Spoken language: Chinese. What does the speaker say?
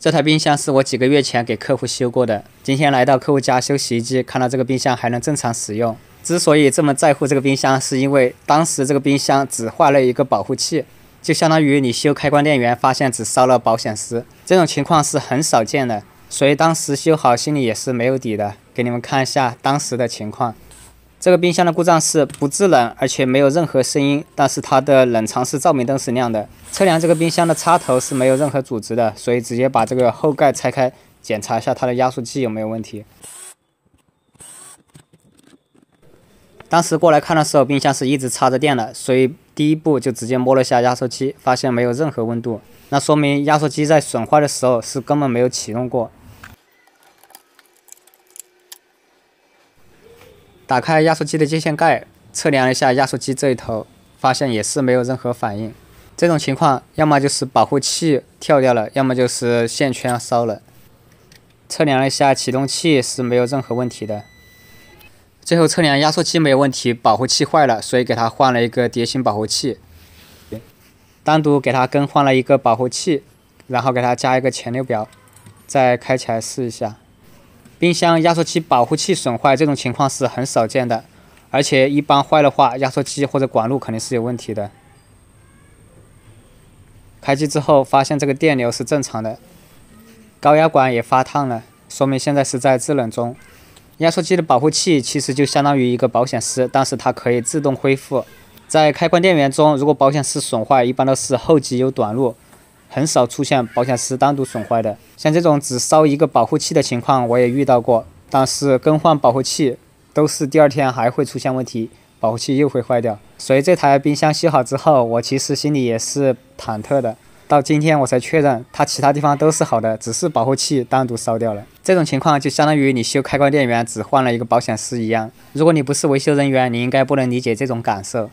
这台冰箱是我几个月前给客户修过的，今天来到客户家修洗衣机，看到这个冰箱还能正常使用。之所以这么在乎这个冰箱，是因为当时这个冰箱只坏了一个保护器，就相当于你修开关电源发现只烧了保险丝，这种情况是很少见的，所以当时修好心里也是没有底的。给你们看一下当时的情况。这个冰箱的故障是不制冷，而且没有任何声音，但是它的冷藏室照明灯是亮的。测量这个冰箱的插头是没有任何阻值的，所以直接把这个后盖拆开，检查一下它的压缩机有没有问题。当时过来看的时候，冰箱是一直插着电的，所以第一步就直接摸了下压缩机，发现没有任何温度，那说明压缩机在损坏的时候是根本没有启动过。打开压缩机的接线盖，测量了一下压缩机这一头，发现也是没有任何反应。这种情况要么就是保护器跳掉了，要么就是线圈烧了。测量了一下启动器是没有任何问题的。最后测量压缩机没有问题，保护器坏了，所以给它换了一个碟形保护器，单独给它更换了一个保护器，然后给它加一个前流表，再开起来试一下。冰箱压缩机保护器损坏这种情况是很少见的，而且一般坏的话，压缩机或者管路肯定是有问题的。开机之后发现这个电流是正常的，高压管也发烫了，说明现在是在制冷中。压缩机的保护器其实就相当于一个保险丝，但是它可以自动恢复。在开关电源中，如果保险丝损坏，一般都是后级有短路，很少出现保险丝单独损坏的。像这种只烧一个保护器的情况我也遇到过，但是更换保护器都是第二天还会出现问题，保护器又会坏掉。所以这台冰箱修好之后，我其实心里也是忐忑的。到今天我才确认，它其他地方都是好的，只是保护器单独烧掉了。这种情况就相当于你修开关电源只换了一个保险丝一样。如果你不是维修人员，你应该不能理解这种感受。